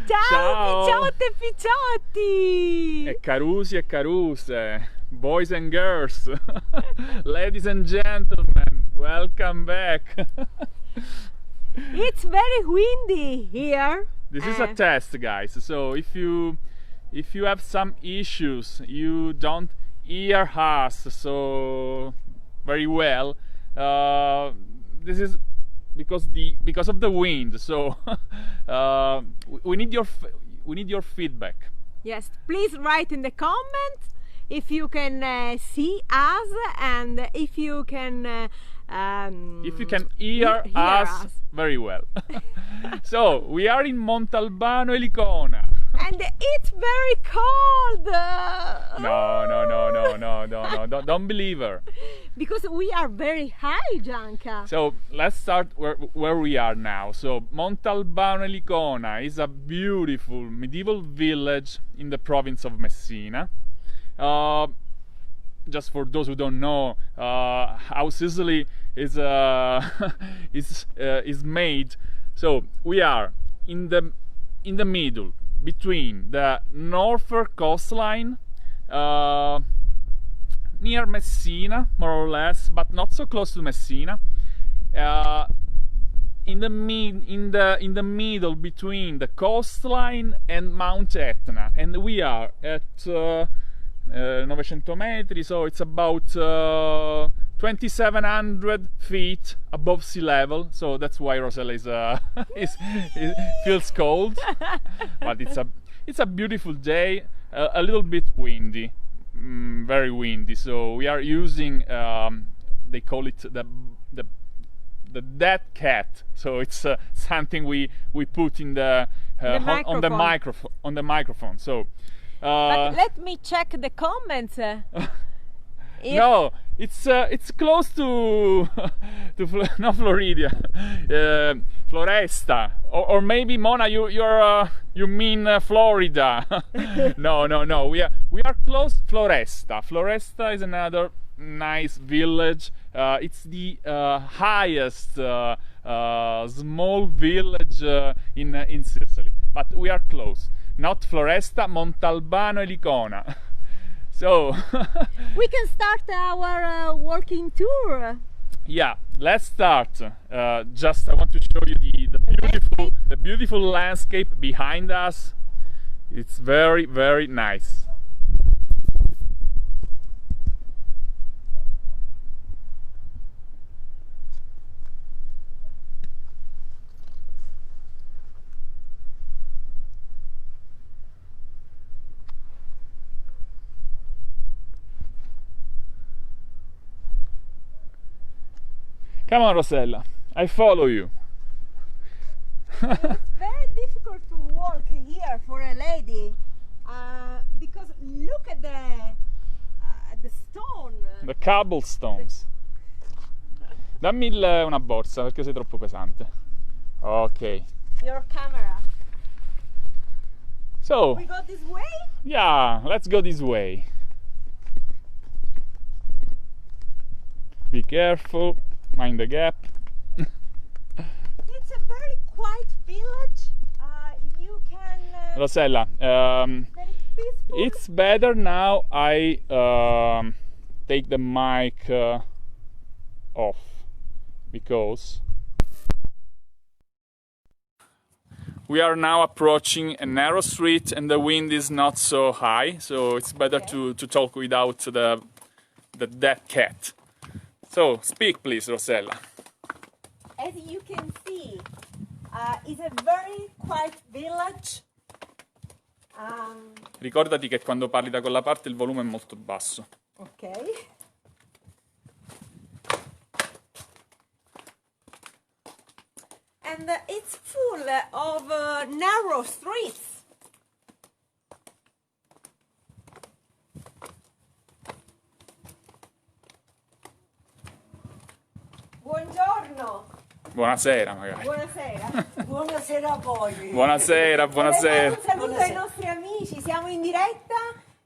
Ciao, picciotte e picciotti! E carusi e caruse, boys and girls, ladies and gentlemen, welcome back! It's very windy here. This is a test, guys, so if you have some issues, you don't hear us so very well, this is because of the wind, so we need your feedback. Yes, please write in the comments if you can see us and if you can hear us very well. So we are in Montalbano Elicona. And it's very cold. No, don't believe her. Because we are very high, Gianca. So let's start where we are now. So Montalbano Elicona is a beautiful medieval village in the province of Messina. Just for those who don't know how Sicily is made, so we are in the middle between the northern coastline, near Messina, more or less, but not so close to Messina. In the middle between the coastline and Mount Etna, and we are at 900 metri, so it's about 2,700 feet above sea level. So that's why Rosella is feels cold, but it's a beautiful day, a little bit windy, very windy. So we are using they call it the dead cat. So it's something we put in on the microphone. So. But let me check the comments. No, it's close to not Florida, Floresta, or maybe Mona. You mean Florida? No. We are close. Floresta. Floresta is another nice village. It's the highest small village in Sicily, but we are close. Not Floresta, Montalbano Elicona. So we can start our walking tour. Yeah, let's start. Just I want to show you the beautiful landscape behind us. It's very, very nice. Come on, Rosella, I follow you. It's very difficult to walk here for a lady because look at the stone. The cobblestones. Dammi una borsa perché sei troppo pesante. Ok. Your camera. So. We go this way? Yeah, let's go this way. Be careful. Mind the gap. It's a very quiet village. You can. Rosella, very peaceful. it's better now. I take the mic off because we are now approaching a narrow street and the wind is not so high, so it's better to talk without the dead cat. So, speak please, Rosella. As you can see, it's a very quiet village. Ricordati che quando parli da quella parte il volume è molto basso. Ok. And it's full of narrow streets. Buongiorno. Buonasera magari. Buonasera. Buonasera a voi. Buonasera. Un saluto ai nostri amici, siamo in diretta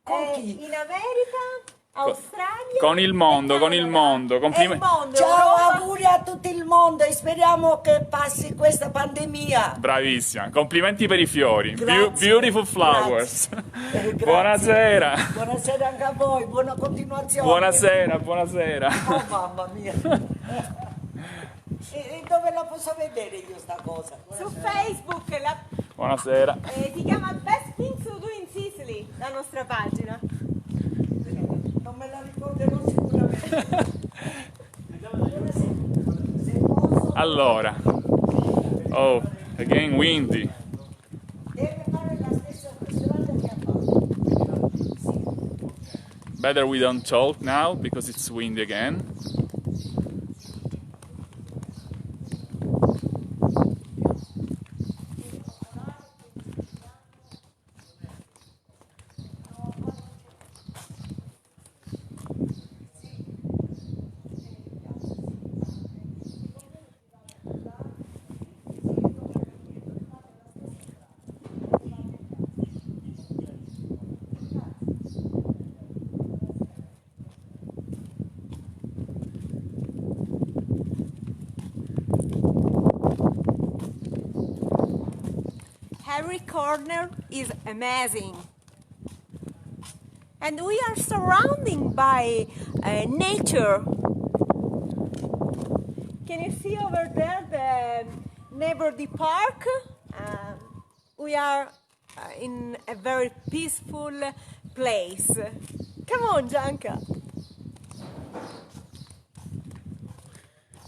Con chi? in America Australia con il mondo, e con il Canada. mondo. E il Complimenti. mondo, Ciao, Europa. auguri a tutto il mondo e speriamo che passi questa pandemia. Bravissima, complimenti per i fiori. Grazie, Beautiful flowers. Grazie. Buonasera. Buonasera anche a voi, buona continuazione. Buonasera, buonasera. Oh mamma mia. E dove la posso vedere io sta cosa? Su Facebook Buonasera. si chiama Best Things to Do in Sicily, la nostra pagina. Non me la ricorderò sicuramente. Se posso, Allora. Oh, again windy. deve fare la stessa strada che ha fatto. Better we don't talk now because it's windy again. Every corner is amazing. And we are surrounded by nature. Can you see over there the neighborhood park? We are in a very peaceful place. Come on, Gianca.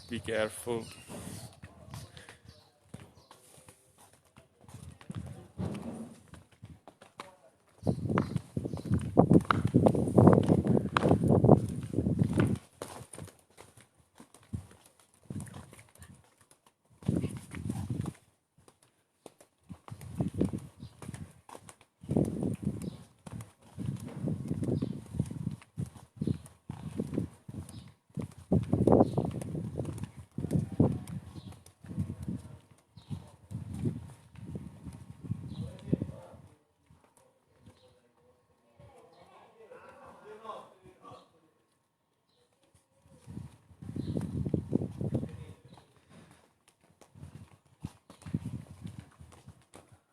Be careful.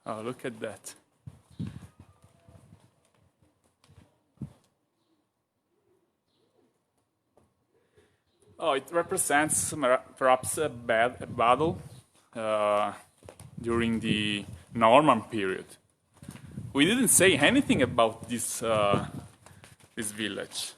Oh, look at that. Oh, it represents perhaps a battle during the Norman period. We didn't say anything about this village.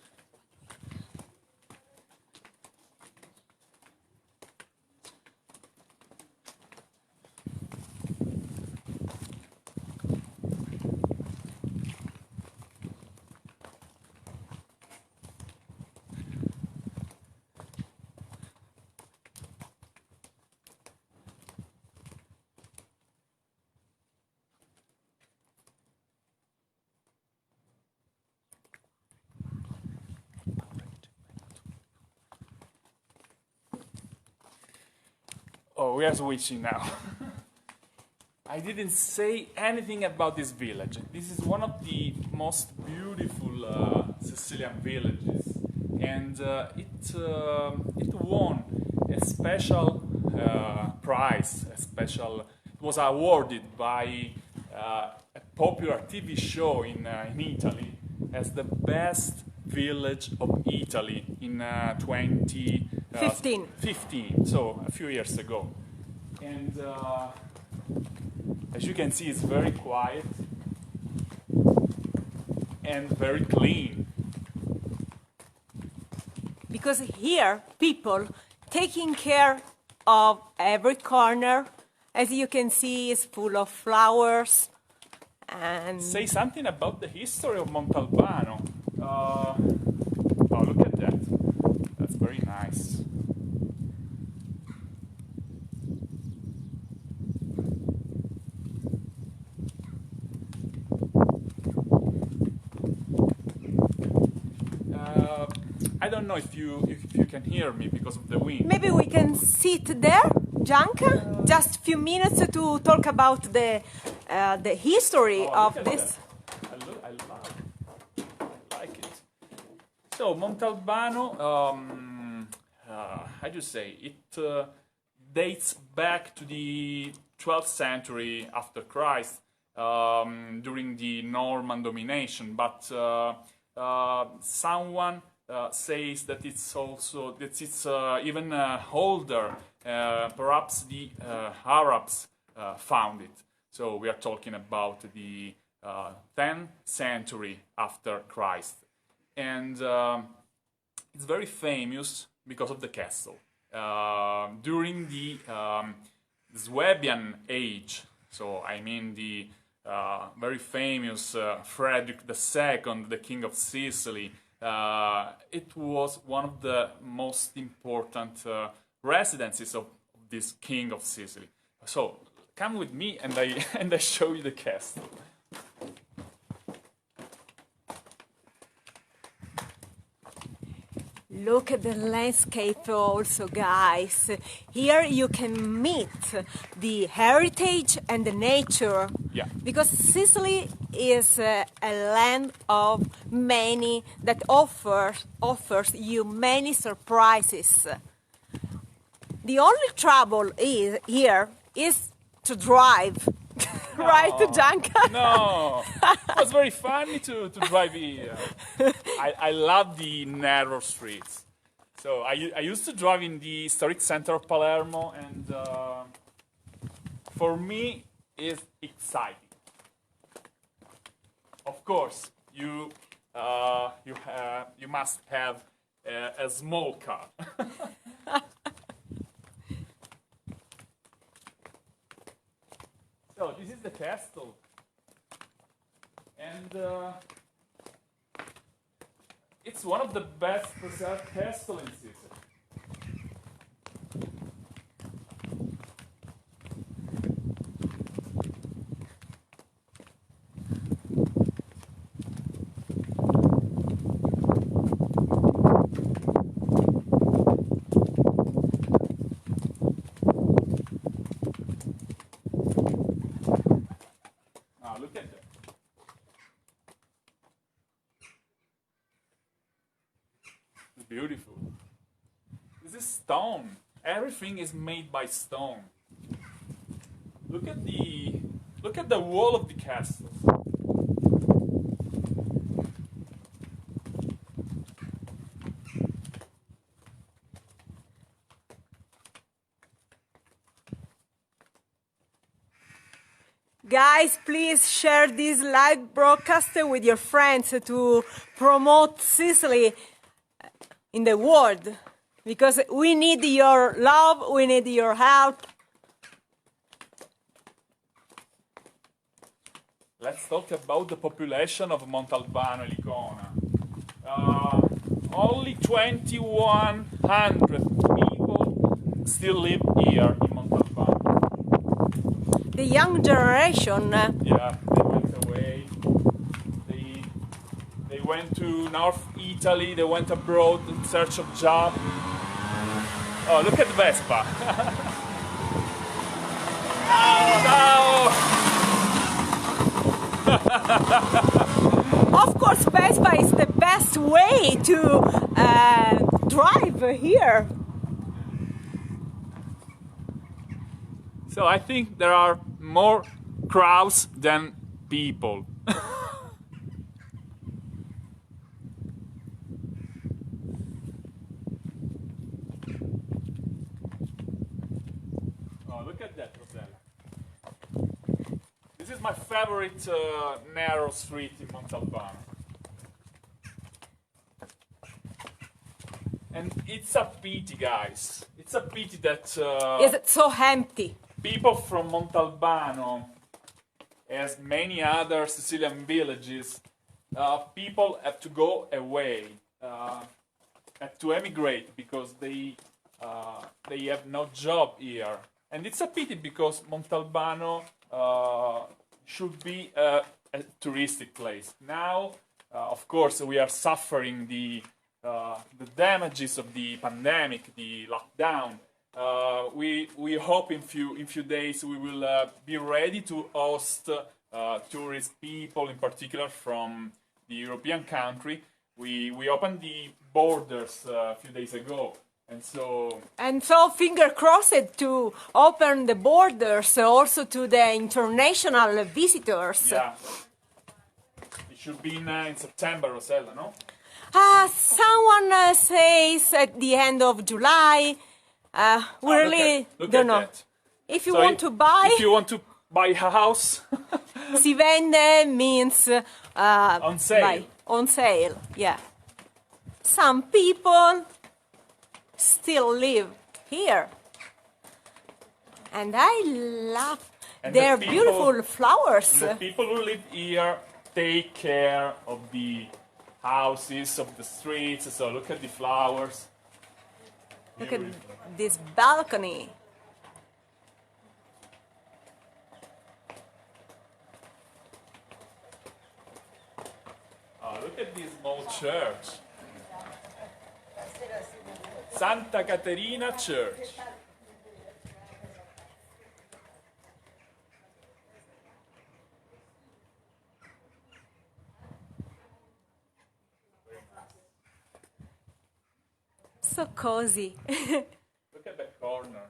Oh, we are switching now. I didn't say anything about this village. This is one of the most beautiful Sicilian villages, and it won a special prize. It was awarded by a popular TV show in Italy as the best village of Italy in 2015, so a few years ago. And as you can see, it's very quiet and very clean. Because here, people taking care of every corner, as you can see, is full of flowers. And Say something about the history of Montalbano. Oh, look at that. That's very nice. I don't know if you can hear me because of the wind. maybe we can sit there, Gianca, just a few minutes to talk about the history Oh, of look at this. that. I like it. So Montalbano, how do you say, it dates back to the 12th century after Christ, during the Norman domination, but someone says that it's also that it's even older. Perhaps the Arabs found it. So we are talking about the 10th century after Christ, and it's very famous because of the castle. During the Swabian age, so I mean the very famous Frederick II, the King of Sicily, it was one of the most important residences of this King of Sicily. So come with me and I show you the castle. Look at the landscape also, guys. Here you can meet the heritage and the nature. Yeah. Because Sicily is a land of many that offers you many surprises. The only trouble here is to drive. Right, Gianca? No, it was very funny to drive here. I love the narrow streets. So I used to drive in the historic center of Palermo, and for me, it's exciting. Of course, you must have a small car. So this is the castle, and it's one of the best preserved castles in Sicily. Look at that. It's beautiful. This is stone. Everything is made by stone. Look at the wall of the castle. Guys, please share this live broadcast with your friends to promote Sicily in the world, because we need your love, we need your help. Let's talk about the population of Montalbano Elicona. Only 2,100 people still live here in Montalbano. The young generation. Yeah, they went away. They went to North Italy. They went abroad in search of job. Oh, look at Vespa. Of course, Vespa is the best way to drive here. So I think there are more crows than people. Oh, look at that, Rosella. This is my favorite narrow street in Montalbano. And it's a pity, guys. It's a pity that Is it so empty? people from Montalbano, as many other Sicilian villages, people have to go away, have to emigrate because they have no job here. And it's a pity because Montalbano should be a touristic place. Now, of course, we are suffering the damages of the pandemic, the lockdown. We hope in few days we will be ready to host tourist people, in particular from the European country. we opened the borders a few days ago, and so finger crossed to open the borders also to the international visitors. yeah, it should be in September, Rosella, no? Someone says at the end of July. We really look don't at know. that. If you So want to buy, if you want to buy a house, si vende means on sale. buy. On sale, yeah. Some people still live here. And I love And their the people- beautiful flowers. The people who live here take care of the houses, of the streets. So look at the flowers. Look at this balcony. Oh, look at this small church. Santa Caterina Church. So cozy. Look at that corner.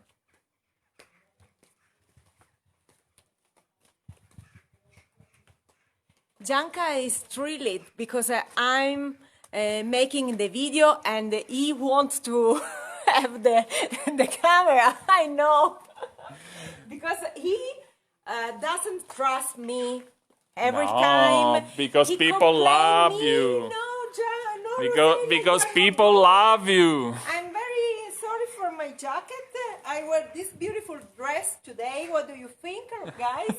Gianca is thrilled because I'm making the video and he wants to have the camera. I know. Because he doesn't trust me every No, time. because He people complain love me. you. No, no, Because Rosella, people love you. I'm very sorry for my jacket. I wear this beautiful dress today. What do you think, guys?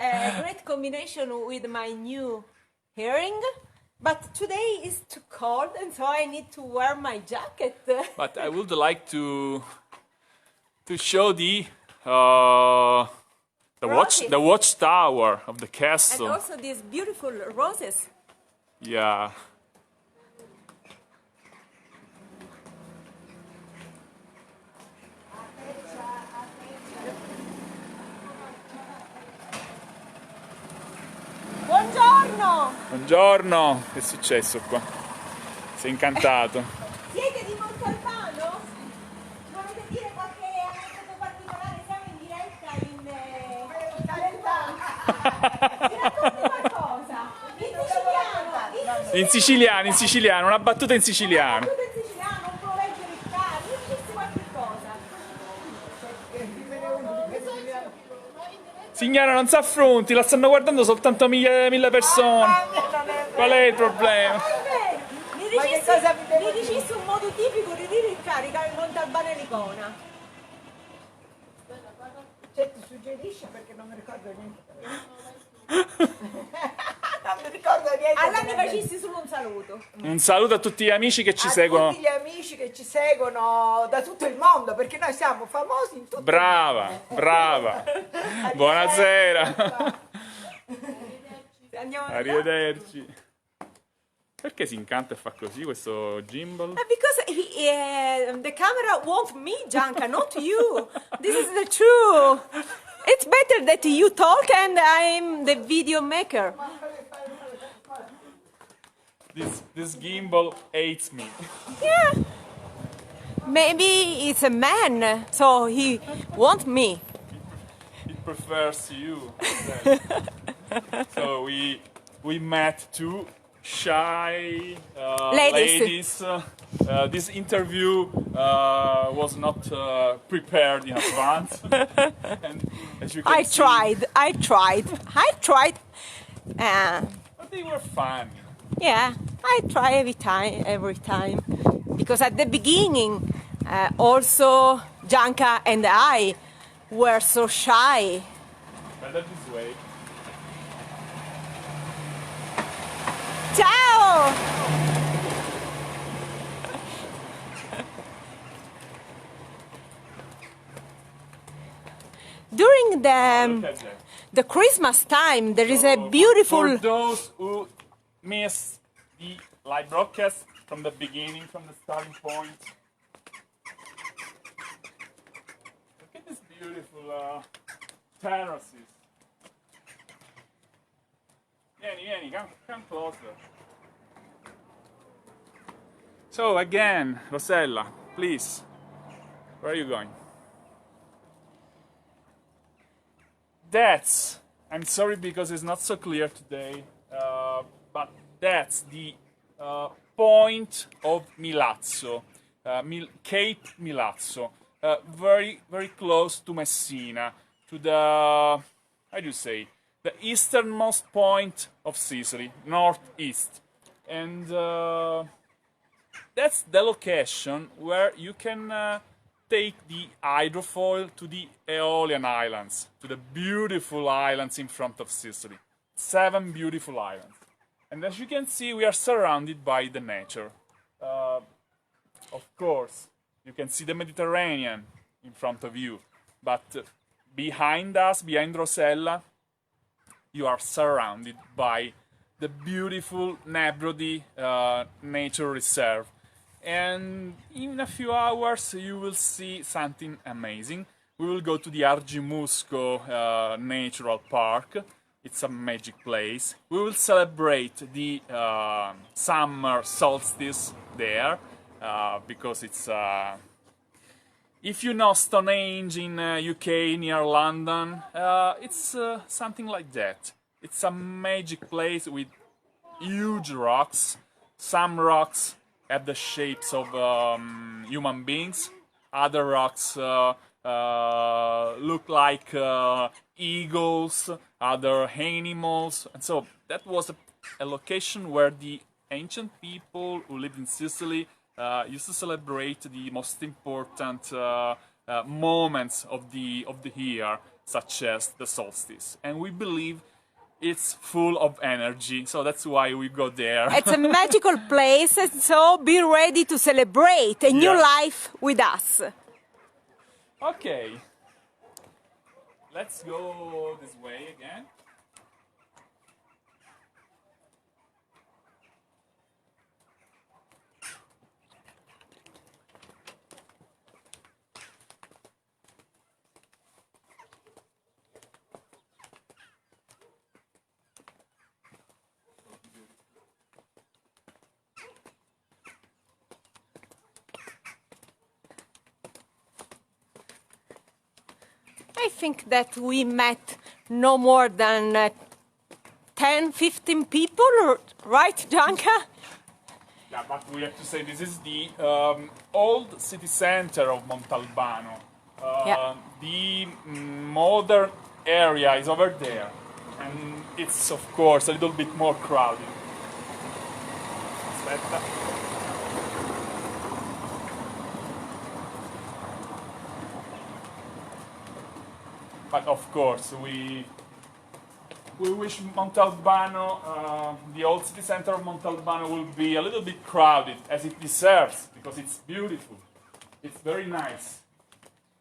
A great combination with my new earring. But today is too cold, and so I need to wear my jacket. But I would like to show Roses. the watchtower of the And castle. also these beautiful roses. Yeah. Buongiorno! Buongiorno, che è successo qua? Sei incantato. Siete di Montalbano? Volete dire qualche aneddoto particolare? Siamo in diretta in Montalbano. Mi racconti qualcosa? In siciliano, una battuta in siciliano. Tutto in siciliano, non può leggere il caro, dicessi qualche cosa. Signora, non si affronti, la stanno guardando soltanto mille persone. Qual è il problema? Mi dicessi un modo tipico di dire in carica in Montalbano Elicona. Se ti suggerisci perché non mi ricordo niente. Non mi ricordo niente. Allora mi facessi solo un saluto. Un saluto a tutti gli amici che ci A seguono. tutti gli amici che ci seguono da tutto il mondo, perché noi siamo famosi in tutto Brava, brava. Buonasera. Andiamo a Arrivederci. Perché si incanta e fa così questo gimbal? Because the camera wants me, Gianca, not you. This is the truth. It's better that you talk and I'm the video maker. This gimbal hates me. Yeah. Maybe it's a man, so he wants me. It prefers you. So we met two shy Ladies. This interview was not prepared in advance, and as you can I see, tried. but they were fun. Yeah, I try every time. Because at the beginning, also Gianca and I were so shy. Better this way. Ciao! During Look at that. the Christmas time, there is a So, beautiful. For those who missed the live broadcast from the beginning, from the starting point. Look at this beautiful terraces. Vieni, come closer. So again, Rosella, please, where are you going? I'm sorry because it's not so clear today, but that's the point of Milazzo, Cape Milazzo, very, very close to Messina, to the, how do you say, the easternmost point of Sicily, northeast. And that's the location where you can take the hydrofoil to the Aeolian Islands, to the beautiful islands in front of Sicily. 7 beautiful islands. And as you can see, we are surrounded by the nature. Of course, you can see the Mediterranean in front of you, but behind us, behind Rosella, you are surrounded by the beautiful Nebrodi Nature Reserve. And in a few hours you will see something amazing. We will go to the Argimusco Natural Park. It's a magic place. We will celebrate the summer solstice there because it's if you know Stonehenge in UK near London, it's something like that. It's a magic place with huge rocks. Some rocks have the shapes of human beings. Other rocks look like eagles, other animals. And so that was a location where the ancient people who lived in Sicily used to celebrate the most important moments of the year, such as the solstice. And we believe it's full of energy, so that's why we go there. It's a magical place, so be ready to celebrate a new life with us. Okay, let's go this way again. I think that we met no more than 10, 15 people, right, Gianca? Yeah, but we have to say this is the old city center of Montalbano. The modern area is over there, and it's of course a little bit more crowded. Aspetta. But of course, we wish Montalbano, the old city center of Montalbano, will be a little bit crowded, as it deserves, because it's beautiful. It's very nice,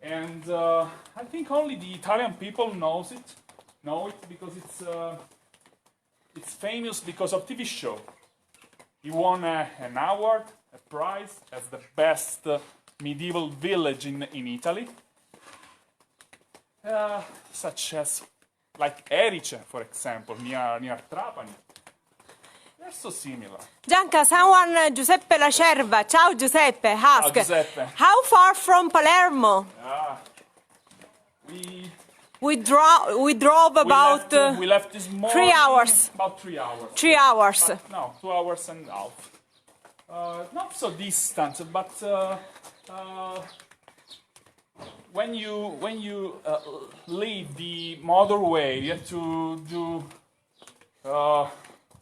and I think only the Italian people know it because it's famous because of TV show. He won an award, a prize as the best medieval village in Italy. Such as like Erice, for example, near Trapani. They're so similar. Gianca, someone, Giuseppe La Cerva, ciao Giuseppe, ask, Ciao, Giuseppe. how far from Palermo? We drove about we left this morning, 3 hours. About 3 hours. 3 hours. But no, 2 hours and a half. Not so distant, but when you leave the motorway, you have to do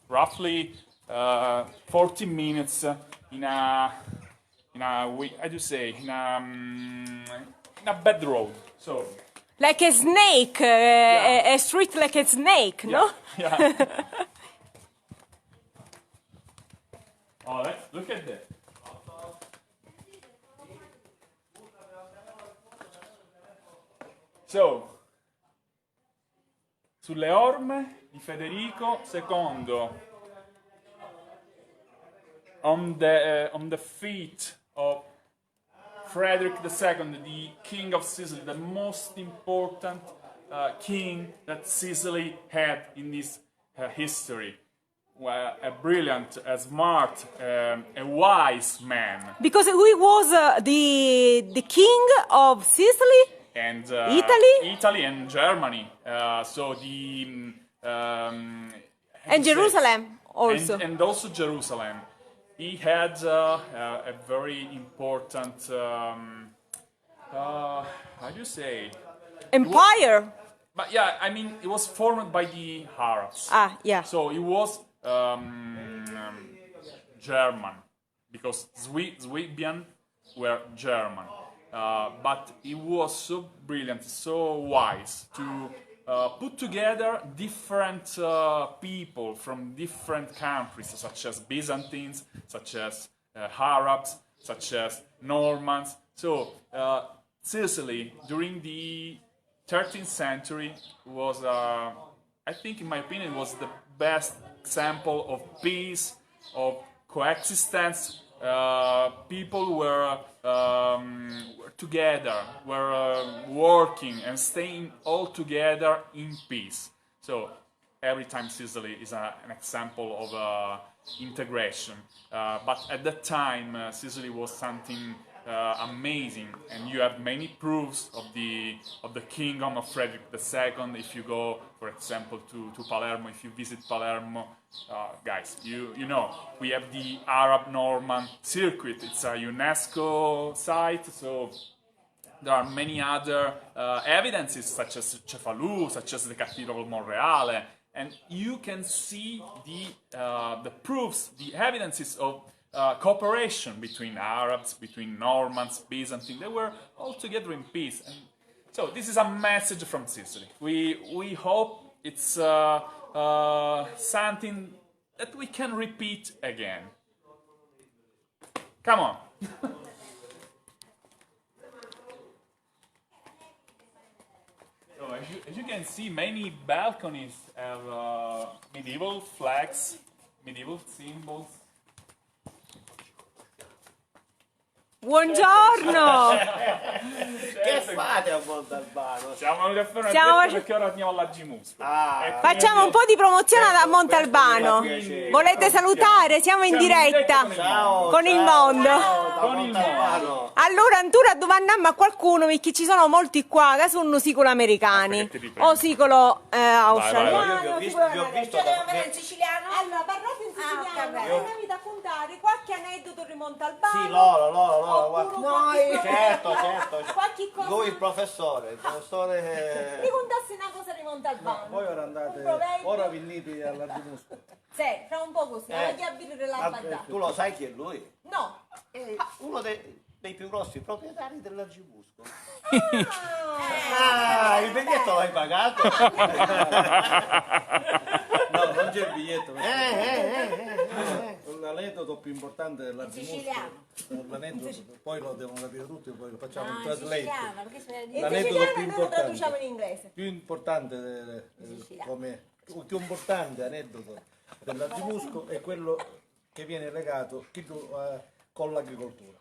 roughly 40 minutes in a how do you say, in a bad road. So like a snake, a street like a snake, no? Yeah. Oh, look at that. So, sulle orme di Federico II, on the feet of Frederick II, the King of Sicily, the most important king that Sicily had in this history. a brilliant, a smart, a wise man. Because he was the king of Sicily, And Italy? and Germany. So the how and to say? Jerusalem also. And also Jerusalem. He had a very important. How do you say? Empire. But yeah, I mean, it was formed by the Arabs. Ah, yeah. So it was German, because Swabian were German. But he was so brilliant, so wise to put together different people from different countries, such as Byzantines, such as Arabs, such as Normans. So Sicily during the 13th century was, I think, in my opinion, was the best example of peace, of coexistence. People were together, were working and staying all together in peace. So every time Sicily is an example of integration. But at that time, Sicily was something amazing, and you have many proofs of the kingdom of Frederick II. If you go, for example, to Palermo, if you visit Palermo, guys, you know we have the Arab Norman circuit. It's a UNESCO site, so there are many other evidences, such as Cefalù, such as the Cathedral of Monreale, and you can see the proofs, the evidences of cooperation between Arabs, between Normans, Byzantines. They were all together in peace. And so this is a message from Sicily. We hope it's something that we can repeat again. Come on. So as you can see, many balconies have medieval flags, medieval symbols. Buongiorno! Che fate a Montalbano? Siamo venuti a fare una Stiamo diretta perché ora andiamo all'Argimusco. Facciamo un po' di promozione a Montalbano. Volete salutare? Siamo in diretta Ciao, con il ciao, mondo. ciao, da Con il Montalbano. Allora, ancora domandiamo a qualcuno, perché ci sono molti qua che sono sicolo americani Aspetta che ti riprendo. o sicolo australiani. Io vi ho visto in siciliano? Allora, parlate in siciliano, ok. proviamo da contare qualche aneddoto di Montalbano. Sì, Lola, Oppure guarda. qualche Certo, cosa- certo. Qualche cosa. Lui il professore, Mi contassi una cosa di Montalbano. Voi ora andate, Un proverbio. ora venite all'Argimusco. Sì, fra un po' così, voglio aprire la bandata. Tu lo sai chi è lui? No. È uno dei più grossi proprietari dell'Argimusco. Ah. Il biglietto l'hai pagato? No, non c'è il biglietto. L'aneddoto più importante dell'Argimusco. Poi lo devono capire tutti, poi lo facciamo in translate. In L'aneddoto siciliano più noi lo traduciamo in importante. inglese. Più importante più importante aneddoto dell'Argimusco è quello che viene legato con l'agricoltura.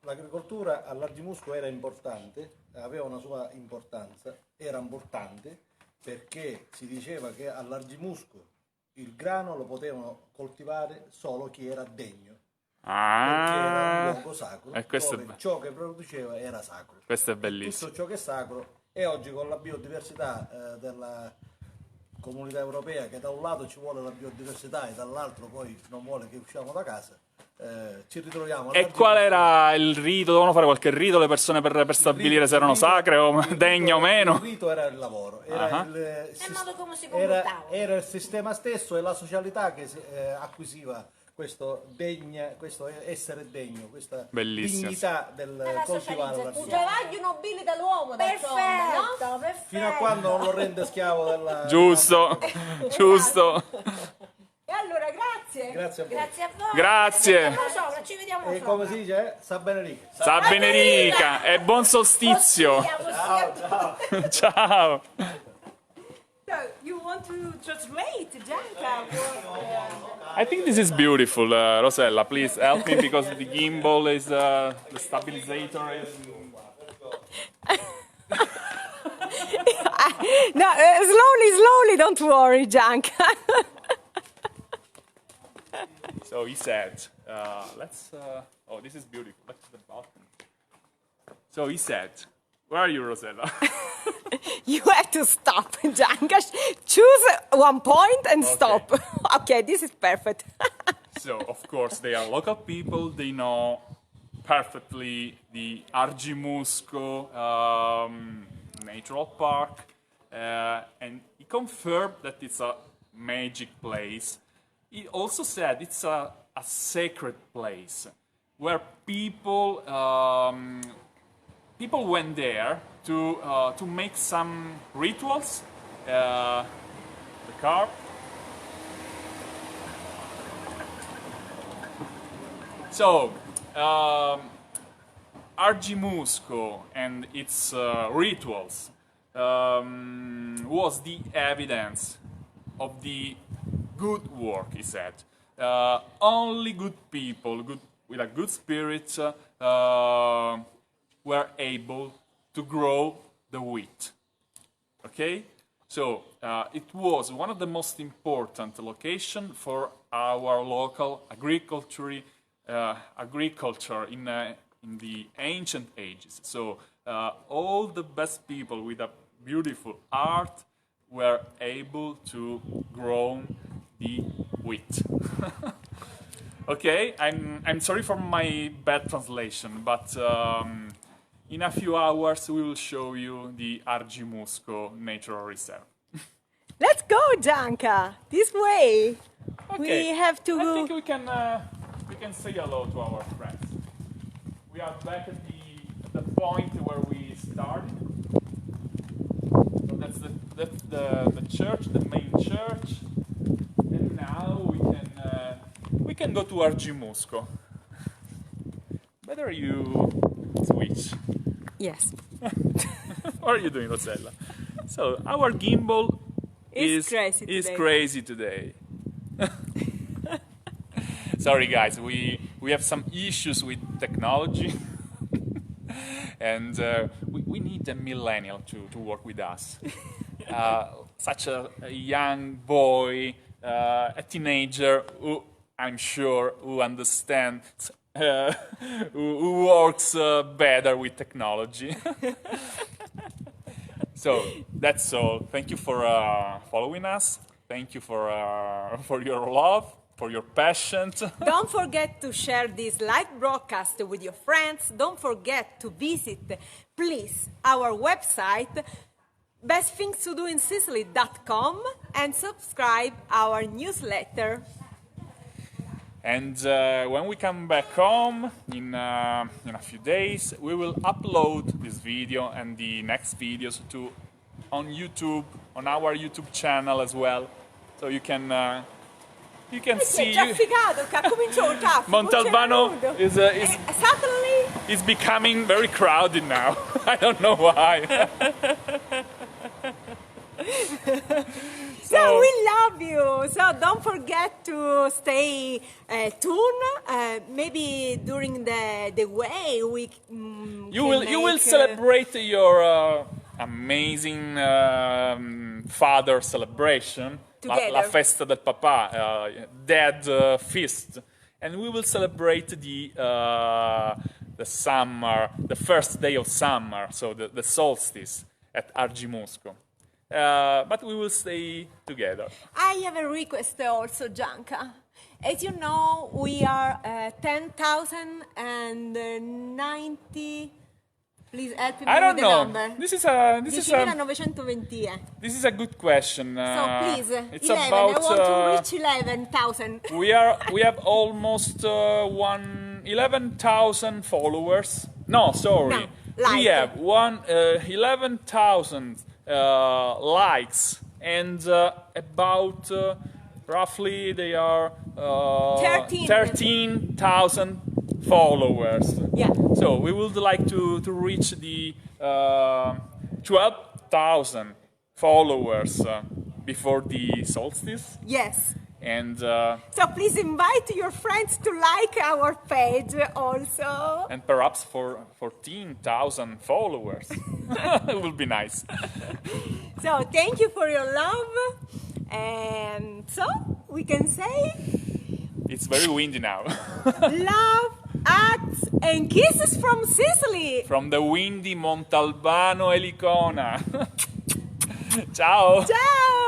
L'agricoltura all'Argimusco era importante, aveva una sua importanza, era importante perché si diceva che all'Argimusco il grano lo potevano coltivare solo chi era degno, perché era un luogo sacro, E questo dove è ciò che produceva era sacro. Questo è bellissimo. Tutto ciò che è sacro, e oggi con la biodiversità della comunità europea, che da un lato ci vuole la biodiversità e dall'altro poi non vuole che usciamo da casa, ci ritroviamo. E qual era il rito? Dovevano fare qualche rito le persone per stabilire se erano sacre o degne o Il meno? rito era il lavoro, era modo come si era, comportava. era il sistema stesso e la socialità che acquisiva questo essere degno, questa Bellissimo. dignità del coltivare la Un terra. travaglio nobile dall'uomo, d'altronde, no? Perfetto, perfetto. Fino a quando non lo rende schiavo della... Giusto, giusto. E allora, grazie. Grazie a voi. Grazie a voi. Grazie. Ci vediamo sopra, ci vediamo E sopra. come si dice? Sa bene lì. Sa benedica e buon solstizio. Ciao. So, you want to translate, Gianca? I think this is beautiful, Rosella. Please help me because the gimbal is the stabilizer. No, slowly, don't worry, Gianca. So he said, let's, oh, this is beautiful, let's the button. So he said, where are you, Rosella? You have to stop, Gianca. Choose one point and Okay. stop. Okay, this is perfect. So, of course, they are local people, they know perfectly the Argimusco natural park, and he confirmed that it's a magic place. He also said it's a sacred place where people people went there to make some rituals. The car. So, Argimusco and its rituals was the evidence of the good work, he said. Only good people, with a good spirit, were able to grow the wheat. Okay? So, it was one of the most important locations for our local agriculture in the ancient ages. So, all the best people with a beautiful art were able to grow the wheat. Okay, I'm sorry for my bad translation, but in a few hours we will show you the Argimusco Natural Reserve. Let's go, Gianca. This way. Okay. We have to. I think we can say hello to our friends. We are back at the point where we started. So that's the church, the main church, and now we can go to Argimusco. Better you switch. Yes. What are you doing, Rosella? So our gimbal It's is crazy crazy today. Sorry guys, we have some issues with technology. And we need a millennial to work with us. Such a young boy, a teenager who I'm sure who understands, who works better with technology. So that's all. Thank you for following us. Thank you for your love, for your passion. Don't forget to share this live broadcast with your friends. Don't forget to visit, please, our website, bestthingstodoinsicily.com, and subscribe our newsletter. And when we come back home in a few days, we will upload this video and the next videos on YouTube, on our YouTube channel as well. So you can see. Trafficato, che ha cominciato il traffico. Montalbano c'è nudo. Suddenly. is becoming very crowded now. I don't know why. So we love you. So don't forget to stay tuned. Maybe during the way we You will celebrate your amazing father celebration, la festa del papà, dad feast, and we will celebrate the summer, the first day of summer, so the solstice at Argimusco. But we will stay together. I have a request also, Gianca. As you know, we are 10,090. Please help me I don't with the know. number. This is a 10.920. this is a good question. So please, it's 11. about I want to reach 11,000. we have almost 11,000 followers. No, sorry. No, We have 11,000 likes and about roughly they are 13,000 followers. Yeah. So we would like to reach the 12,000 followers before the solstice. Yes. And So please invite your friends to like our page also. and perhaps for 14,000 followers. It will be nice. So thank you for your love. And so we can say It's very windy now. Love, hugs, and kisses from Sicily. From the windy Montalbano Elicona. Ciao! Ciao!